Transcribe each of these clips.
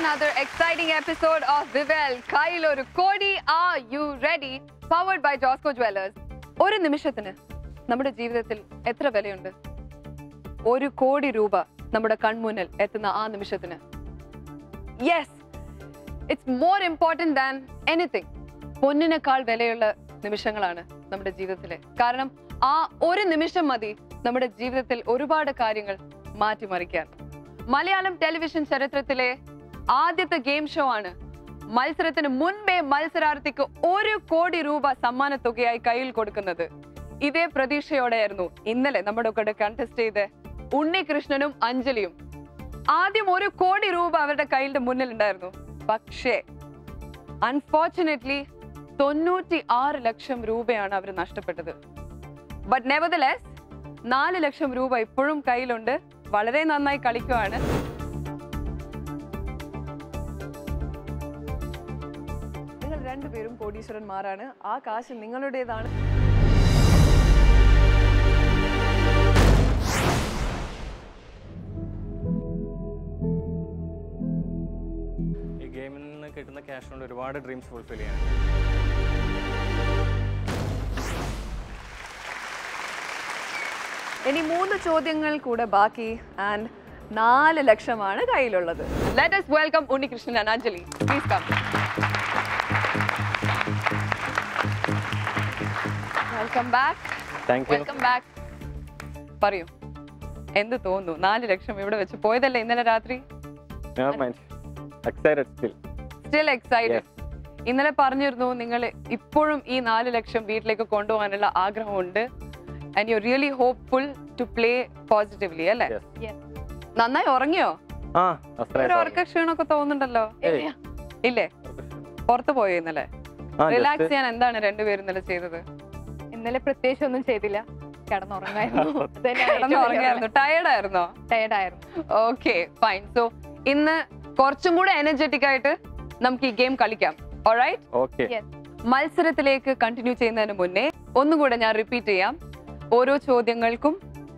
another exciting episode of Vivel Kailoru Kodi. Are you ready? Powered by Josco Jewelers. ഒരു നിമിഷത്തിന് നമ്മുടെ ജീവിതത്തിൽ എത്ര വിലയുണ്ട്? 1 കോടി രൂപ നമ്മുടെ കൺമുന്നിൽ എത്തുന്ന ആ നിമിഷത്തിന്. Yes, it's more important than anything. പൊന്നിനേക്കാൾ വിലയുള്ള നിമിഷങ്ങളാണ് നമ്മുടെ ജീവിതത്തിലെ. കാരണം ആ ഒരു നിമിഷം മതി നമ്മുടെ ജീവിതത്തിൽ ഒരുപാട് കാര്യങ്ങൾ മാറ്റിമറിക്കാൻ. മലയാളം ടെലിവിഷൻ ചരിത്രത്തിലെ ആദ്യത്തെ ഗെയിം ഷോ ആണ്. മത്സരത്തിന് മുൻപേ മത്സരാർത്ഥിക്ക് 1 കോടി രൂപ സമ്മാന തുകയായി കയ്യിൽ കൊടുക്കുന്നത്. ഇതേ പ്രതീക്ഷയോടെയായിരുന്നു ഇന്നലെ നമ്മുടെ കൂടെ കണ്ടസ്റ്റ് ചെയ്ത് ഉണ്ണികൃഷ്ണനും അഞ്ജലിയും. ആദ്യം 1 കോടി രൂപ അവരുടെ കയ്യിന്റെ മുന്നിൽ ഉണ്ടായിരുന്നു. പക്ഷേ അൺഫോർച്ചുനേറ്റ്ലി 96 ലക്ഷം രൂപയാണ് അവർ നഷ്ടപ്പെട്ടത്. ബട്ട് നെവർദലെസ് 4 ലക്ഷം രൂപ ഇപ്പോഴും കയ്യിലുണ്ട്. വളരെ നന്നായി കളിക്കുവാണ്. നിങ്ങൾ രണ്ടുപേരും കോടീശ്വരന്മാരാണ്. ആ കാശ് നിങ്ങളുടേതാണ്. ഈ ഗെയിമിൽ നിന്ന് കിട്ടുന്ന ക്യാഷ് കൊണ്ട് ഒരുപാട് ഡ്രീംസ് ഫുൾഫിൽ ചെയ്യാൻ. ഇനി 3 ചോദ്യങ്ങൾ കൂടെ ബാക്കി ആൻഡ് 4 ലക്ഷമാണ് കയ്യിലുള്ളത്. Let us welcome Unnikrishnan and Anjali. Please come. Welcome back. Thank you. Welcome back. പറയൂ, എന്ത് തോന്നുന്നു? 4 ലക്ഷം ഇവിടെ വെച്ച് പോയതല്ലേ ഇന്നലെ രാത്രി? Still excited. ഇന്നലെ പറഞ്ഞിരുന്നു നിങ്ങൾ ഇപ്പോഴും ഈ 4 ലക്ഷം വീട്ടിലേക്ക് കൊണ്ടുപോകാനുള്ള ആഗ്രഹമുണ്ട്. And you're really hopeful to play positively, അല്ലേ? Yes. നന്നായി ഉറങ്ങിയോ? ഒരു ഉറക്കക്ഷീണമൊക്കെ തോന്നുന്നുണ്ടല്ലോ. ഇല്ലേ? പുറത്തു പോയോ ഇന്നലെ? റിലാക്സ് ചെയ്യാൻ എന്താണ് രണ്ടുപേരും ഇന്നലെ ചെയ്തത്? ഇന്നലെ പ്രത്യേകിച്ച് ഒന്നും ചെയ്തില്ല, കിടന്നുറങ്ങായിരുന്നു. ടയർഡായിരുന്നോ? ടയർഡായിരുന്നു. Okay, fine. സോ ഇന്ന് കുറച്ചും കൂടെ എനർജറ്റിക് ആയിട്ട് നമുക്ക് ഈ ഗെയിം കളിക്കാം. ഓൾറൈറ്റ്? ഓക്കേ. മത്സരത്തിലേക്ക് കണ്ടിന്യൂ ചെയ്യുന്നതിന് മുന്നേ ഒന്നുകൂടെ ഞാൻ റിപ്പീറ്റ് ചെയ്യാം. ഓരോ ചോദ്യങ്ങൾക്കും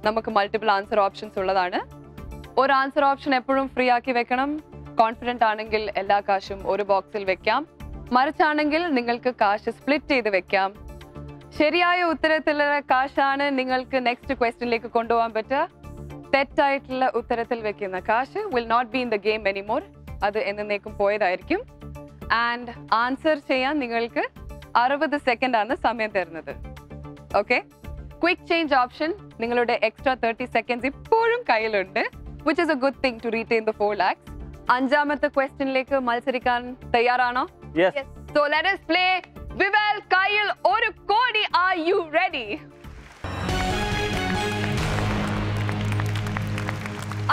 നമുക്ക് മൾട്ടിപ്പിൾ ആൻസർ ഓപ്ഷൻസ് ഉള്ളതാണ്. ഒരു ആൻസർ ഓപ്ഷൻ എപ്പോഴും ഫ്രീ ആക്കി വെക്കണം. കോൺഫിഡന്റ് ആണെങ്കിൽ എല്ലാ കാശും ഒരു ബോക്സിൽ വെക്കാം. മറിച്ചാണെങ്കിൽ നിങ്ങൾക്ക് കാശ് സ്പ്ലിറ്റ് ചെയ്ത് വെക്കാം. ശരിയായ ഉത്തരത്തിലുള്ള കാശാണ് നിങ്ങൾക്ക് നെക്സ്റ്റ് ക്വസ്റ്റ്യനിലേക്ക് കൊണ്ടുപോകാൻ പറ്റുക. തെറ്റായിട്ടുള്ള ഉത്തരത്തിൽ വെക്കുന്ന കാശ് will not be in the game anymore. അത് എന്നേക്കും പോയതായിരിക്കും. ആൻഡ് ആൻസർ ചെയ്യാൻ നിങ്ങൾക്ക് 60 സെക്കൻഡ് ആണ് സമയം തരുന്നത്. ഓക്കെ, ക്വിക്ക് ചേഞ്ച് ഓപ്ഷൻ നിങ്ങളുടെ എക്സ്ട്രാ 30 സെക്കൻഡ്സ് ഇപ്പോഴും കയ്യിലുണ്ട്, which is a good thing to retain the 4 lakhs. അഞ്ചാമത്തെ ക്വസ്റ്റ്യനിലേക്ക് മത്സരിക്കാൻ തയ്യാറാണോ? Yes. So let us play Vivel Kailoru Kodi. Are you ready?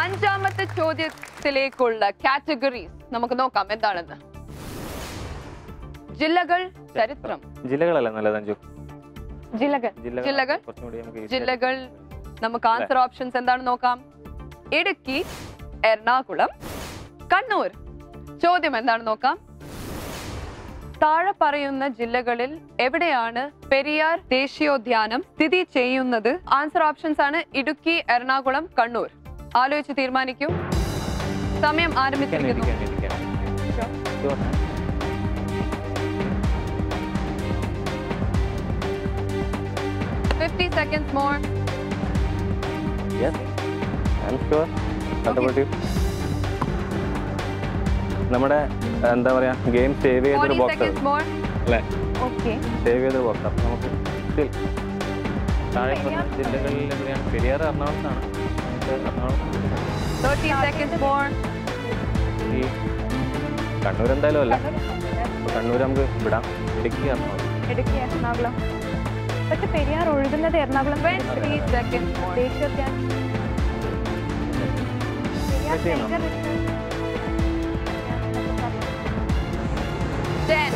അഞ്ചാമത്തെ ചോദ്യത്തിലേക്കുള്ള കാറ്റഗറീസ് നമുക്ക് നോക്കാം എന്താണെന്ന്. ജില്ലകൾ, ചരിത്രം. ജില്ലകളല്ല നല്ലത് അഞ്ജു. ജില്ലകൾ നമുക്ക് ആൻസർ ഓപ്ഷൻസ് എന്താണ് നോക്കാം. ഇടുക്കി, എറണാകുളം, കണ്ണൂർ. ചോദ്യം എന്താണ് നോക്കാം. താഴെ പറയുന്ന ജില്ലകളിൽ എവിടെയാണ് പെരിയാർ ദേശീയോദ്യാനം സ്ഥിതി ചെയ്യുന്നത്? ആൻസർ ഓപ്ഷൻസ് ആണ് ഇടുക്കി, എറണാകുളം, കണ്ണൂർ. ആലോചിച്ച് തീരുമാനിക്കൂ. സമയം ആരംഭിച്ചിരിക്കുന്നു. 50 seconds more. Yes, I'm sure. Okay. നമ്മുടെ എന്താ പറയാ ഗെയിം സേവ് ചെയ്തൊരു ബോക്സ് അല്ലേ? ഓക്കെ, സേവ് ചെയ്തൊരു ബോക്സ്. അപ്പം നമുക്ക് താഴെ ജില്ലകളിൽ എവിടെയാണ്? പെരിയാർ എറണാകുളത്താണ്. 30 seconds more. ഈ കണ്ണൂർ എന്തായാലും അല്ല. കണ്ണൂർ നമുക്ക് വിടാം. ഇടുക്കി, എറണാകുളം. പക്ഷെ പെരിയാർ ഒഴുകുന്നത് എറണാകുളം. 20 seconds more. ദേശീയോദ്യാനം 10.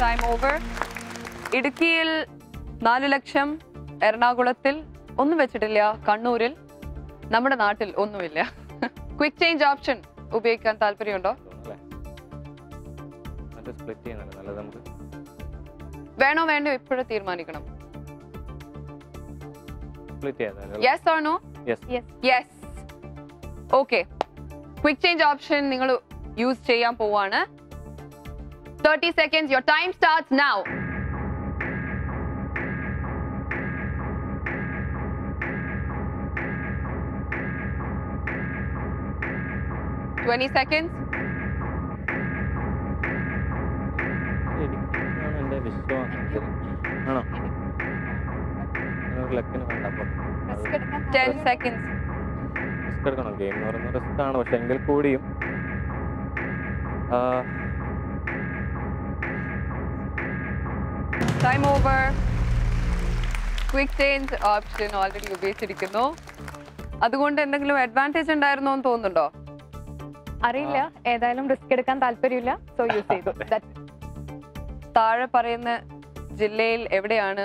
Time over. ഇടുക്കിയിൽ 4 ലക്ഷം, എറണാകുളത്തിൽ ഒന്നും വെച്ചിട്ടില്ല, കണ്ണൂരിൽ, നമ്മുടെ നാട്ടിൽ ഒന്നുമില്ല. ക്വിക്ക് ചേഞ്ച് ഓപ്ഷൻ ഉപയോഗിക്കാൻ താല്പര്യമുണ്ടോ? സ്പ്ലിറ്റ് ചെയ്യുന്നല്ലേ നല്ലത് നമുക്ക്. വേണോ വേണ്ടോ ഇപ്പോഴും തീരുമാനിക്കണം. സ്പ്ലിറ്റ് ചെയ്യാം. Yes or no? Yes. Okay, quick change option നിങ്ങൾ യൂസ് ചെയ്യാൻ പോവാണ്. 30 seconds. Your time starts now. Twenty seconds. എനിക്കാണ് എൻ്റെ വിശ്വാസം. ആണോ? ലക്കിന് വേണ്ട. 10 seconds. റിസ്ക് എടുക്കണം. ഗെയിം എന്ന് പറയുന്നത് റിസ്ക് ആണ്, പക്ഷെ എങ്കിൽ കൂടിയും Time over. Quick change option already ഉപയോഗിച്ചിരിക്കുന്നു. അതുകൊണ്ട് എന്തെങ്കിലും അഡ്വാൻറ്റേജ് ഉണ്ടായിരുന്നോ എന്ന് തോന്നുന്നുണ്ടോ? അറിയില്ല, ഏതായാലും റിസ്ക് എടുക്കാൻ താല്പര്യമില്ല, സോ യൂസ് ചെയ്തു. താഴെ പറയുന്ന ജില്ലയിൽ എവിടെയാണ്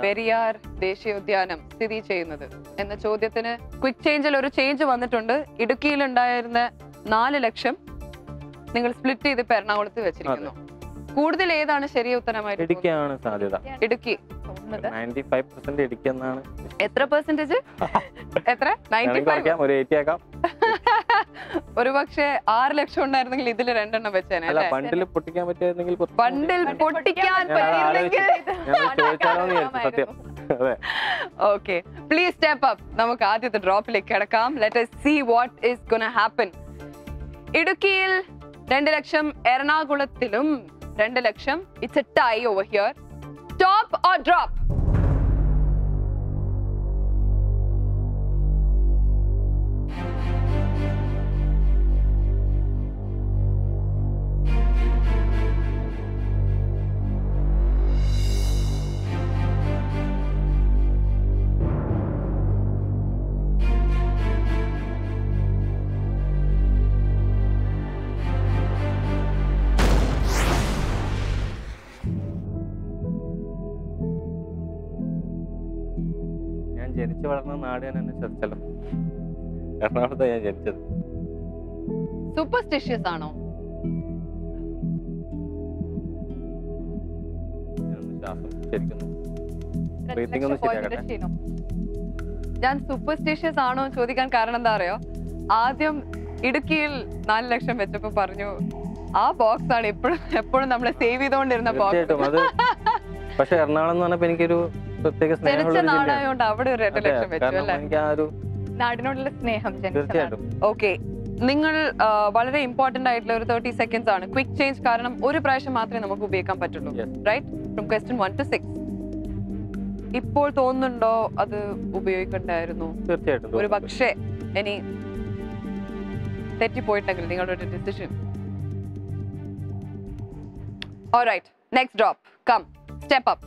പെരിയാർ ദേശീയോദ്യാനം സ്ഥിതി ചെയ്യുന്നത് എന്ന ചോദ്യത്തിന് ക്വിക്ക് ചേഞ്ചിൽ ഒരു ചേഞ്ച് വന്നിട്ടുണ്ട്. ഇടുക്കിയിൽ ഉണ്ടായിരുന്ന 4 ലക്ഷം നിങ്ങൾ സ്പ്ലിറ്റ് ചെയ്ത് എറണാകുളത്ത് വെച്ചിരിക്കുന്നു. കൂടുതൽ ഏതാണ് ശരിയ ഉത്തരമായിട്ട്? ഇടുക്കിയാണ് സാധ്യത. ഇടുക്കി 95% ഇടുക്കി എന്നാണ്. എത്ര പെർസെന്റേജ്? എത്ര? 95. ഒരു 80 ആക്കാം. ഒരു പക്ഷേ 6 ലക്ഷം ഉണ്ടായിരുന്നെങ്കിൽ ഇതിൽ 2 എണ്ണം വെച്ചേനെ. ബണ്ടിൽ പൊട്ടിക്കാൻ പറ്റിയിരുന്നെങ്കിൽ ബണ്ടിൽ പൊട്ടിക്കാൻ പറ്റിയിരുന്നെങ്കിൽ. Okay, please step up. നമുക്ക് ആദ്യത്തെ ഡ്രോപ്പിലേക്ക് കിടക്കാം. Let us see what is gonna happen. ഇടുക്കിയിൽ 2 ലക്ഷം, എറണാകുളത്തിലും 2 ലക്ഷം. It's a tie over here. Top or drop? ജനിച്ചു വളർന്ന നാട് ഞാൻ എന്നെ ചർച്ചല്ലോ. എറണാകുളത്താണ് ഞാൻ ജനിച്ചത്. സൂപ്പർസ്റ്റിഷ്യസ് ആണോ? ഞാൻ സൂപ്പർസ്റ്റിഷ്യസ് ആണോ ചോദിക്കാൻ കാരണം എന്താ അറിയോ? ആദ്യം ഇടുക്കിയിൽ 4 ലക്ഷം വെച്ചപ്പോ പറഞ്ഞു ആ ബോക്സ് ആണ് എപ്പോഴും നമ്മളെ സേവ് ചെയ്തോണ്ടിരുന്ന ബോക്സ്. പക്ഷെ എറണാകുളം എന്ന് പറഞ്ഞപ്പോ എനിക്കൊരു പ്രത്യേക ജനിച്ച നാടായോണ്ട് അവിടെ ഒരു 2 ലക്ഷം വെച്ചു അല്ലേ? നാടിനോടുള്ള സ്നേഹം. തീർച്ചയായിട്ടും. ഓക്കെ, നിങ്ങൾ വളരെ ഇമ്പോർട്ടന്റ് ആയിട്ടുള്ള ഒരു 30 seconds ആണ് ക്വിക്ക് ചേഞ്ച്. കാരണം ഒരു പ്രാവശ്യം മാത്രമേ നമുക്ക് ഉപയോഗിക്കാൻ പറ്റുള്ളൂ. റൈറ്റ്? From question 1 to 6. ഇപ്പോൾ തോന്നുന്നുണ്ടോ അത് ഉപയോഗിക്കണ്ടായിരുന്നു? തീർച്ചയായിട്ടും. ഒരു പക്ഷേ ഇനി തെറ്റിപ്പോയിട്ടുണ്ടെങ്കിൽ നിങ്ങളുടെ ഒരു decision. Alright, next drop. Come, step up.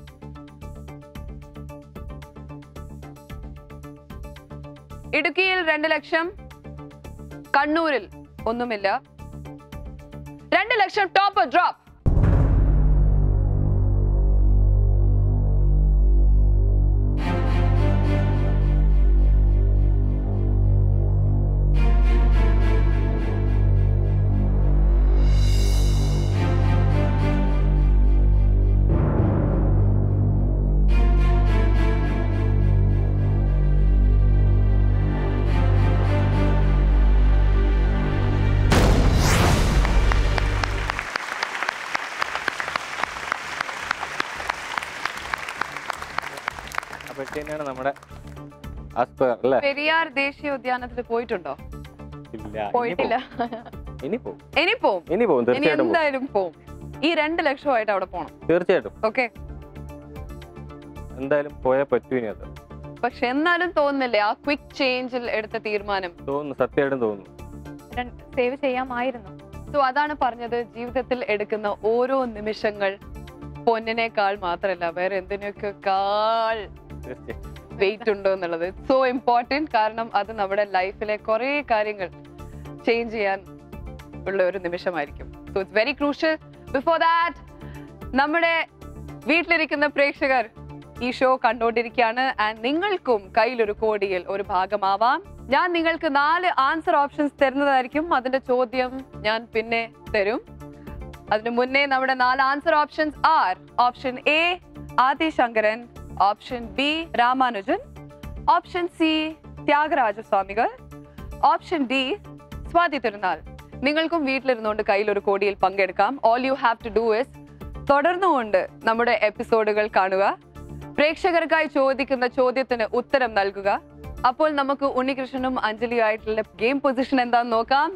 ഇടുക്കിയിൽ 2 ലക്ഷം, കണ്ണൂരിൽ ഒന്നുമില്ല. 2 ലക്ഷം ടോപ്പ് ഡ്രോപ്പ്. നമ്മുടെ പെരിയാർ ദേശീയോദ്യാനത്തിൽ പോയിട്ടുണ്ടോ? പോയിട്ടില്ല. ഇനി പോവും. എന്തായാലും പോവും. ഈ 2 ലക്ഷമായിട്ട് അവിടെ പോണം. തീർച്ചയായിട്ടും. ഓക്കെ, എന്തായാലും പോയാൽ പറ്റൂ ഇനി അത്. പക്ഷെ എന്നാലും തോന്നുന്നില്ലേ ആ ക്വിക്ക് ചേഞ്ചിൽ എടുത്ത തീരുമാനം? തോന്നുന്നു, സത്യമായിട്ടും തോന്നുന്നു. സേവ് ചെയ്യാമായിരുന്നു. സോ അതാണ് പറഞ്ഞത്, ജീവിതത്തിൽ എടുക്കുന്ന ഓരോ നിമിഷങ്ങൾ പൊന്നിനേക്കാൾ മാത്രമല്ല വേറെ എന്തിനൊക്കെക്കാൾ വെയിറ്റ് ഉണ്ടോ എന്നുള്ളത് സോ ഇമ്പോർട്ടൻറ്റ്. കാരണം അത് നമ്മുടെ ലൈഫിലെ കുറെ കാര്യങ്ങൾ ചേഞ്ച് ചെയ്യാൻ ഉള്ള ഒരു നിമിഷമായിരിക്കും. So it's very crucial. Before that നമ്മുടെ വീട്ടിലിരിക്കുന്ന പ്രേക്ഷകർ ഈ ഷോ കണ്ടുകൊണ്ടിരിക്കുകയാണ്. ആൻഡ് നിങ്ങൾക്കും കയ്യിലൊരു കോടിയിൽ ഒരു ഭാഗമാവാം. ഞാൻ നിങ്ങൾക്ക് 4 ആൻസർ ഓപ്ഷൻസ് തരുന്നതായിരിക്കും. അതിന്റെ ചോദ്യം ഞാൻ പിന്നെ തരും. അതിനു മുന്നേ നമ്മുടെ 4 answer options are option A Adi Shankaran, option B Ramanujan, option C ത്യാഗരാജസ്വാമികൾ, ഓപ്ഷൻ ഡി സ്വാതി തിരുനാൾ. നിങ്ങൾക്കും വീട്ടിലിരുന്നുകൊണ്ട് കയ്യിൽ ഒരു കോടിയിൽ പങ്കെടുക്കാം. All you have to do is തുടർന്നുകൊണ്ട് നമ്മുടെ എപ്പിസോഡുകൾ കാണുക, പ്രേക്ഷകർക്കായി ചോദിക്കുന്ന ചോദ്യത്തിന് ഉത്തരം നൽകുക. അപ്പോൾ നമുക്ക് ഉണ്ണികൃഷ്ണനും അഞ്ജലിയായിട്ടുള്ള ഗെയിം പൊസിഷൻ എന്താന്ന് നോക്കാം.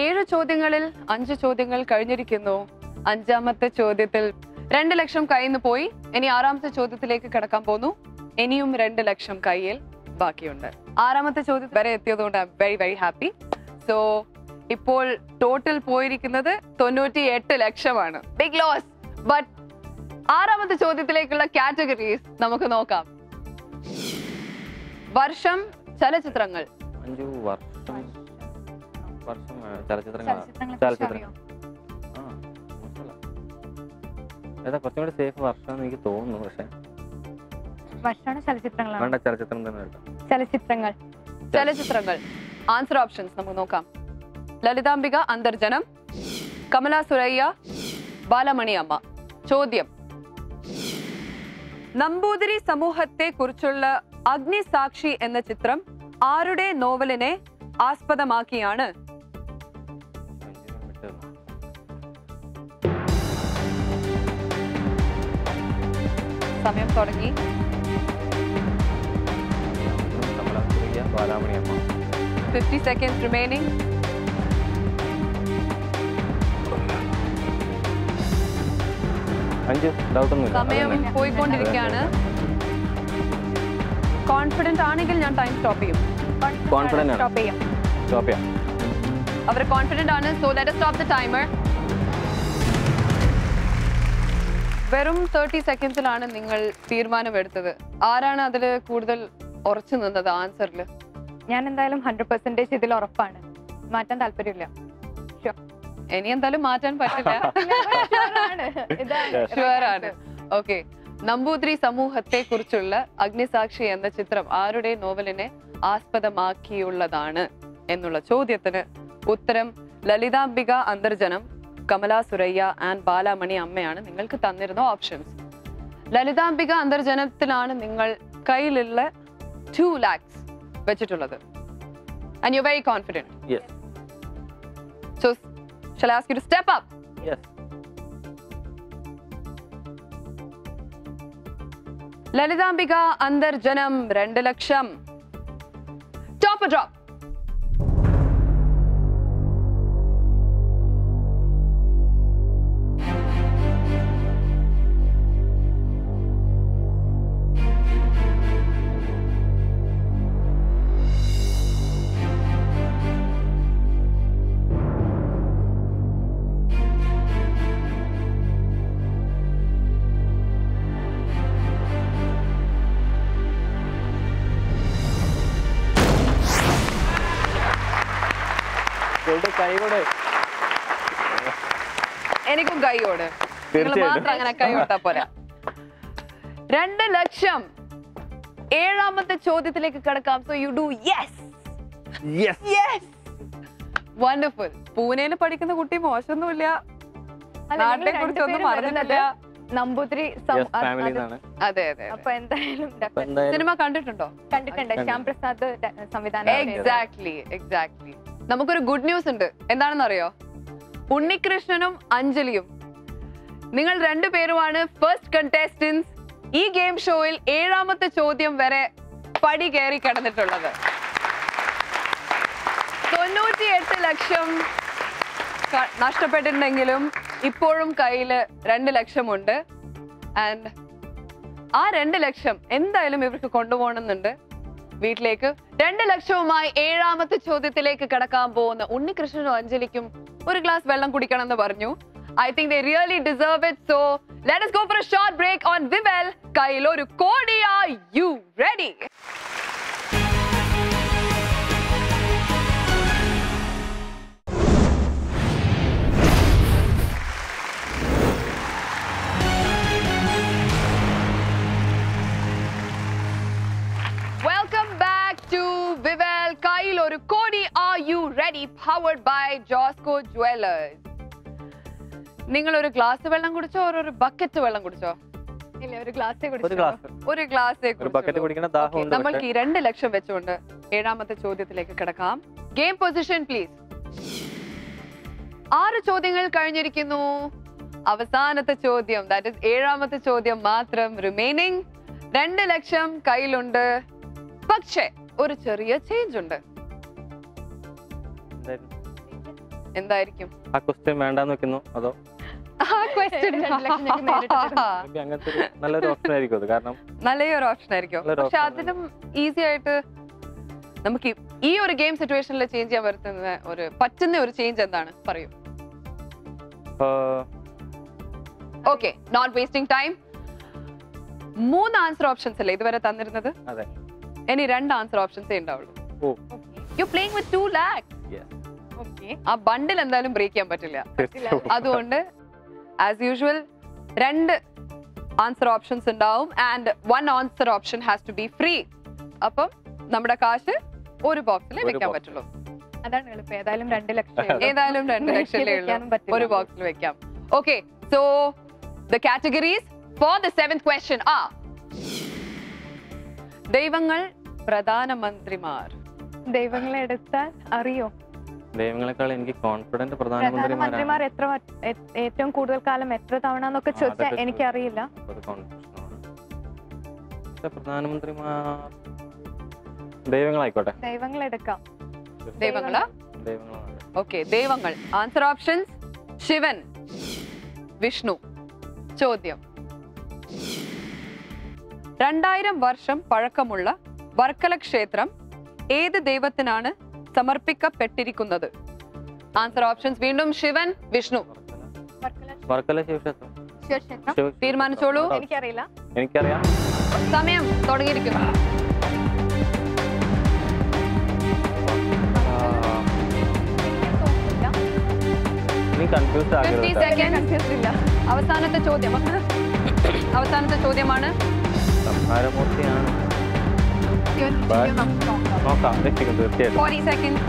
7 ചോദ്യങ്ങളിൽ 5 ചോദ്യങ്ങൾ കഴിഞ്ഞിരിക്കുന്നു. 5ാമത്തെ ചോദ്യത്തിൽ 2 ലക്ഷം കയ്യിൽ നിന്ന് പോയി. ഇനി 6ാമത്തെ ചോദ്യത്തിലേക്ക് കടക്കാൻ പോകുന്നു. ഇനിയും 2 ലക്ഷം കയ്യിൽ ബാക്കിയുണ്ട്. 6ാമത്തെ ചോദ്യം വരെ എത്തിയതുകൊണ്ട് I am very very happy. So ഇപ്പോൾ ടോട്ടൽ പോയിരിക്കുന്നത് 98 ലക്ഷമാണ്. Big loss. ബട്ട് 6ാമത്തെ ചോദ്യത്തിലേക്കുള്ള കാറ്റഗറീസ് നമുക്ക് നോക്കാം. വർഷം ചലച്ചിത്രങ്ങൾ. കുറച്ചുകൂടി സേഫ് വർഷം എനിക്ക് തോന്നുന്നു. പക്ഷേ ചലച്ചിത്രങ്ങൾ. ആൻസർ ഓപ്ഷൻസ് നമുക്ക് നോക്കാം. ലളിതാംബിക അന്തർജനം, കമല സുരയ്യ, ബാലമണി അമ്മ. ചോദ്യം: നമ്പൂതിരി സമൂഹത്തെ കുറിച്ചുള്ള അഗ്നിസാക്ഷി എന്ന ചിത്രം ആരുടെ നോവലിനെ ആസ്പദമാക്കിയാണ്? സമയം തുടങ്ങി. 50 seconds remaining. സമയം പോയിക്കൊണ്ടിരിക്കുകയാണ്. കോൺഫിഡന്റ് ആണെങ്കിൽ ഞാൻ ടൈം സ്റ്റോപ്പ് ചെയ്യും. അവർ കോൺഫിഡന്റ് ആണ്. So let us stop the timer. വെറും 30 സെക്കൻഡ്സിലാണ് നിങ്ങൾ തീരുമാനമെടുത്തത്. ആരാണ് അതിൽ കൂടുതൽ ഉറച്ചു നിന്നത് ആൻസറിൽ? ഞാൻ എന്തായാലും 100% ഇതിൽ ഉറപ്പാണ്. മാറ്റാൻ താല്പര്യമില്ല. ഇനി എന്തായാലും മാറ്റാൻ പറ്റില്ല. ഷുവർ ആണ്. ഓക്കെ. നമ്പൂതിരി സമൂഹത്തെ കുറിച്ചുള്ള അഗ്നിസാക്ഷി എന്ന ചിത്രം ആരുടെ നോവലിനെ ആസ്പദമാക്കിയുള്ളതാണ് എന്നുള്ള ചോദ്യത്തിന് ഉത്തരം ലളിതാംബിക അന്തർജനം, കമല സുരയ്യ ആൻഡ് ബാലമണി അമ്മയാണ് നിങ്ങൾക്ക് തന്നിരുന്ന ഓപ്ഷൻസ്. ലളിതാംബിക അന്തർജനത്തിലാണ് നിങ്ങൾ കയ്യിലുള്ള 2 lakhs വെച്ചിട്ടുള്ളത്. And you're very confident. Yes. So, shall I ask you to step up? Yes. Lalithambika Antharjanam 2 lakh. Top or drop? എനിക്കും കൈയോട്. നിങ്ങൾ മാത്രം അങ്ങനെ കൈയോട്ടാ പോരാ. 2 ലക്ഷം. 7ാമത്തെ ചോദ്യത്തിലേക്ക് കടക്കാം. So you do yes. Wonderful. പൂനെയിൽ പഠിക്കുന്ന കുട്ടി മോശമൊന്നുമില്ല. നാട്ടിനെ കുറിച്ചൊന്നും പറഞ്ഞിട്ടില്ല. നമ്പൂതിരി. അതെ അതെ. അപ്പൊ എന്തായാലും സിനിമ കണ്ടിട്ടുണ്ടോ? കണ്ടിട്ടുണ്ട്. ശ്യാം പ്രസാദ് സംവിധാനം. എക്സാക്ട്ലി. നമുക്കൊരു ഗുഡ് ന്യൂസ് ഉണ്ട്. എന്താണെന്ന് അറിയോ? ഉണ്ണികൃഷ്ണനും അഞ്ജലിയും നിങ്ങൾ 2 പേരുമാണ് ഫസ്റ്റ് കണ്ടസ്റ്റന്റ്സ് ഈ ഗെയിം ഷോയിൽ 7ാമത്തെ ചോദ്യം വരെ പടി കയറി കിടന്നിട്ടുള്ളത്. 98 ലക്ഷം നഷ്ടപ്പെട്ടിട്ടുണ്ടെങ്കിലും ഇപ്പോഴും കയ്യിൽ 2 ലക്ഷമുണ്ട്. ആൻഡ് ആ 2 ലക്ഷം എന്തായാലും ഇവർക്ക് കൊണ്ടുപോകണമെന്നുണ്ട് വീട്ടിലേക്ക്. 2 ലക്ഷവുമായി 7ാമത്തെ ചോദ്യത്തിലേക്ക് കടക്കാൻ പോകുന്ന ഉണ്ണികൃഷ്ണനും അഞ്ജലിക്കും ഒരു ഗ്ലാസ് വെള്ളം കുടിക്കണം എന്ന് പറഞ്ഞു. I think they really deserve it. So let us go for a short break on Vivel. Kailoru Kodi, are you ready? Welcome back to Vivel. Kailoru Kodi, are you ready? Powered by Josco Josco jewellers. നിങ്ങൾ ഒരു glass വെള്ളം കുടിച്ചോ ഒരു bucket വെള്ളം കുടിച്ചോ? ഇല്ല, ഒരു ഗ്ലാസ്സേ ഒരു കുടിച്ചു. ഗ്ലാസ് ഒരു ഗ്ലാസ് ഒരു ബക്കറ്റ് കുടിക്കണ ദാഹമുണ്ട്. നമ്മൾക്ക് ഈ 2 ലക്ഷം വെച്ചുകൊണ്ട് 7ാമത്തെ ചോദ്യത്തിലേക്ക് കിടക്കാം. Game position please. 6 ചോദ്യങ്ങൾ കഴിഞ്ഞിരിക്കുന്നു. അവസാനത്തെ ചോദ്യം, ദാറ്റ് ഇസ് 7ാമത്തെ ചോദ്യം മാത്രം റിമൈനിങ്. 2 ലക്ഷം കയ്യിലുണ്ട്. പക്ഷേ ഒരു ചെറിയ ചേഞ്ച് ഉണ്ട്. എന്തായിരിക്കും ആ ക്വസ്റ്റ്യൻ വേണ്ടാന്ന് വെക്കുന്നു അതോ ആ ക്വസ്റ്റ്യൻ? 2 ലക്ഷം ഞങ്ങൾക്ക് നേരിട്ട് തരും. maybe അങ്ങനത്തെ ഒരു നല്ലൊരു ഓപ്ഷൻ ആയിരിക്കും അത്. കാരണം നല്ലൊരു ഓപ്ഷൻ ആയിരിക്കും. നല്ലൊരു പക്ഷെ option അതിലും ഈസി ആയിട്ട് നമുക്ക് ഈ ഒരു ഗെയിം സിറ്റുവേഷനിൽ ചേഞ്ച് ചെയ്യാൻ പറ്റുന്ന പറ്റുന്ന ഒരു ചേഞ്ച് എന്താണ് പറയൂ. Okay, not wasting time. 3 answer options അല്ലേ ഇതുവരെ തന്നിരുന്നത്? അതെ. ഇനി 2 ആൻസർ ഓപ്ഷൻസേ ഉണ്ടാവുള്ളൂ. Oh you playing with 2 lakhs. Okay. ആ ബണ്ടിൽ എന്തായാലും ബ്രേക്ക് ചെയ്യാൻ പറ്റില്ല. അതുകൊണ്ട് ആസ് യൂഷ്വൽ 2 ആൻസർ ഓപ്ഷൻസ് ഉണ്ടാവും and 1 answer option has to be free. അപ്പം നമ്മുടെ കാശ് ഒരു ബോക്സിൽ വെക്കാൻ പറ്റുള്ളൂ. അതാണ് എളുപ്പം. ഏതായാലും 2 ലക്ഷം. ഏതായാലും 2 ലക്ഷമല്ലേ ഉള്ളൂ. ഒരു ബോക്സിൽ വെക്കാം. Okay, so the categories for the 7th question ആ ദൈവങ്ങൾ, പ്രധാനമന്ത്രിമാർ. ദൈവങ്ങളെ എടുത്താൽ അറിയോ? ദൈവങ്ങളെക്കാൾ എനിക്ക് കോൺഫിഡന്റ് പ്രധാനമന്ത്രിമാരാണ്. പ്രധാനമന്ത്രിമാർ ഏറ്റവും കൂടുതൽ കാലം എത്ര തവണ എന്നൊക്കെ ചോദിച്ചാൽ എനിക്കറിയില്ല. പ്രധാനമന്ത്രിമാർ ദൈവങ്ങളായിക്കോട്ടെ. ദൈവങ്ങളെടുക്കാം. ദൈവങ്ങളാ? ദൈവങ്ങളാണ്. ഓക്കെ, ദൈവങ്ങൾ. Answer options: Shivan, Vishnu. ചോദ്യം: 2000 വർഷം പഴക്കമുള്ള വർക്കല ക്ഷേത്രം ഏത് ദൈവത്തിനാണ് സമർപ്പിക്കപ്പെട്ടിരിക്കുന്നത്? ആൻസർ ഓപ്ഷൻസ് വീണ്ടും ശിവൻ, വിഷ്ണു. വർക്കല ശിവക്ഷേത്രം. തീരുമാനിച്ചോളൂ. എനിക്കറിയില്ല. എനിക്കറിയാം. സമയം തുടങ്ങിയിരിക്കുന്നു. കൺഫ്യൂസ്ഡ് 50 ആകരുത്. seconds. അവസാനത്തെ ചോദ്യം. അവസാനത്തെ ചോദ്യമാണ്. സംഹാരമൂർത്തിയാണ്. നോക്കാം, രക്ഷിക്കും തീർച്ചയായിട്ടും. 40 seconds.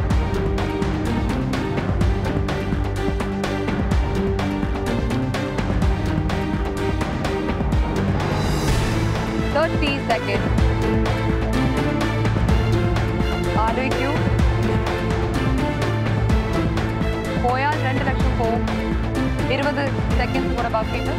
ആലോചിക്കൂ. പോയാൽ 2 ലക്ഷം പോവും. 20 സെക്കൻഡ്സ് കൂടെ ബാക്കിയുണ്ട്.